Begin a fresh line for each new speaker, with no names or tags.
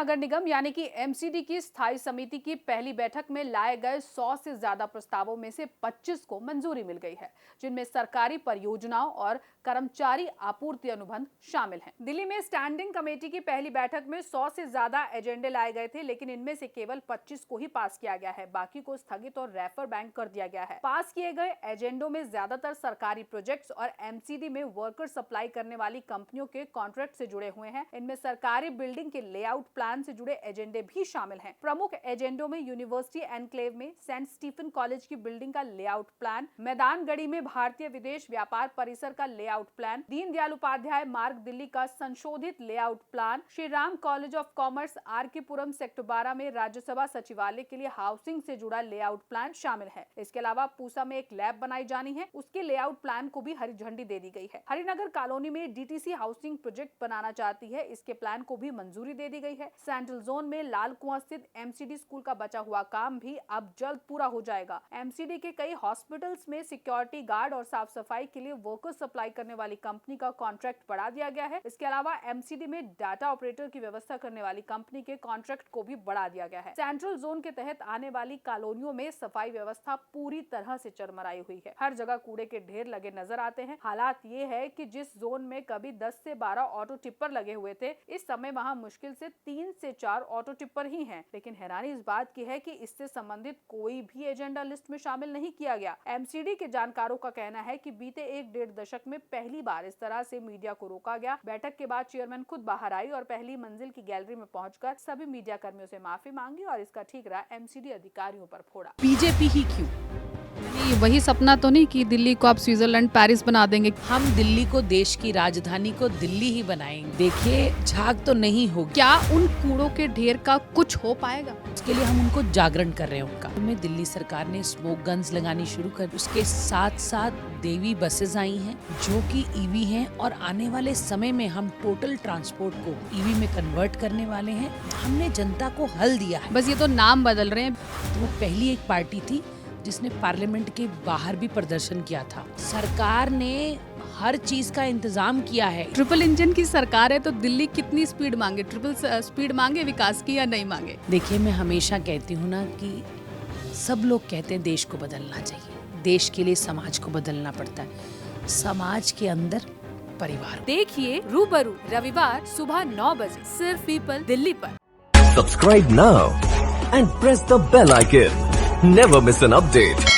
नगर निगम यानी कि एमसीडी की स्थायी समिति की पहली बैठक में लाए गए 100 से ज्यादा प्रस्तावों में से 25 को मंजूरी मिल गई है, जिनमें सरकारी परियोजनाओं और कर्मचारी आपूर्ति अनुबंध शामिल हैं। दिल्ली में स्टैंडिंग कमेटी की पहली बैठक में 100 से ज्यादा एजेंडे लाए गए थे, लेकिन इनमें से केवल 25 को ही पास किया गया है। बाकी को स्थगित और रेफर बैंक कर दिया गया है। पास किए गए एजेंडों में ज्यादातर सरकारी प्रोजेक्ट्स और एमसीडी में वर्कर सप्लाई करने वाली कंपनियों के कॉन्ट्रैक्ट से जुड़े हुए हैं। इनमें सरकारी बिल्डिंग के लेआउट प्लान से जुड़े एजेंडे भी शामिल हैं। प्रमुख एजेंडों में यूनिवर्सिटी एनक्लेव में सेंट स्टीफन कॉलेज की बिल्डिंग का लेआउट प्लान, मैदानगढ़ी में भारतीय विदेश व्यापार परिसर का लेआउट प्लान, दीनदयाल उपाध्याय मार्ग दिल्ली का संशोधित layout plan, Shri Ram college of commerce RK Puram sector 12 में राज्यसभा सचिवालय के लिए हाउसिंग से जुड़ा लेआउट प्लान शामिल है। इसके अलावा पूसा में एक लैब बनाई जानी है, उसके लेआउट प्लान को भी हरी झंडी दे दी गई है। हरिनगर कॉलोनी में डीटीसी हाउसिंग प्रोजेक्ट बनाना चाहती है, इसके प्लान को भी मंजूरी दे दी गई है। सेंट्रल जोन में लाल कुआं स्थित एमसीडी स्कूल का बचा हुआ काम भी अब जल्द पूरा हो जाएगा। एमसीडी के कई हॉस्पिटल्स में सिक्योरिटी गार्ड और साफ सफाई के लिए वर्कर सप्लाई करने वाली कंपनी का कॉन्ट्रैक्ट बढ़ा दिया गया है। इसके अलावा एमसीडी में डाटा ऑपरेटर की व्यवस्था करने वाली कंपनी के कॉन्ट्रैक्ट को भी बढ़ा दिया गया है। सेंट्रल जोन के तहत आने वाली कॉलोनियों में सफाई व्यवस्था पूरी तरह से चरमराई हुई है। हर जगह कूड़े के ढेर लगे नजर आते हैं। हालात ये है कि जिस जोन में कभी 10 से 12 ऑटो टिप्पर लगे हुए थे, इस समय वहां मुश्किल से 3 से 4 ऑटो टिप्पर ही हैं। लेकिन हैरानी इस बात की है कि इससे संबंधित कोई भी एजेंडा लिस्ट में शामिल नहीं किया गया। एमसीडी के जानकारों का कहना है कि बीते 1-1.5 दशक में पहली बार इस तरह से मीडिया को रोका गया। बैठक के बाद चेयरमैन खुद बाहर आई और पहली मंजिल की गैलरी में पहुंचकर सभी मीडिया कर्मियों से माफी मांगी और इसका ठीकरा एमसीडी अधिकारियों पर फोड़ा।
बीजेपी ही क्यों? वही सपना तो नहीं कि दिल्ली को आप स्विट्जरलैंड पेरिस बना देंगे।
हम दिल्ली को, देश की राजधानी को दिल्ली ही बनाएंगे। देखिए, झाग तो नहीं होगी।
क्या उन कूड़ों के ढेर का कुछ हो पाएगा?
उसके लिए हम उनको जागरण कर रहे हैं। उनका में दिल्ली सरकार ने स्मोक गन्स लगानी शुरू कर, उसके साथ साथ देवी बसेस आई हैं जो कि ईवी हैं और आने वाले समय में हम टोटल ट्रांसपोर्ट को ईवी में कन्वर्ट करने वाले हैं। हमने जनता को हल दिया है।
बस ये तो नाम बदल रहे हैं।
वो पहली एक पार्टी थी जिसने पार्लियामेंट के बाहर भी प्रदर्शन किया था। सरकार ने हर चीज का इंतजाम किया है।
ट्रिपल इंजन की सरकार है तो दिल्ली कितनी स्पीड मांगे? ट्रिपल स्पीड मांगे विकास की या नहीं मांगे?
देखिए, मैं हमेशा कहती हूँ ना कि सब लोग कहते हैं देश को बदलना चाहिए। देश के लिए समाज को बदलना पड़ता है। समाज के अंदर परिवार।
देखिए रूबरू रविवार सुबह 9 बजे सिर्फ पीपल दिल्ली पर।
Subscribe now and press the bell icon. Never miss an update.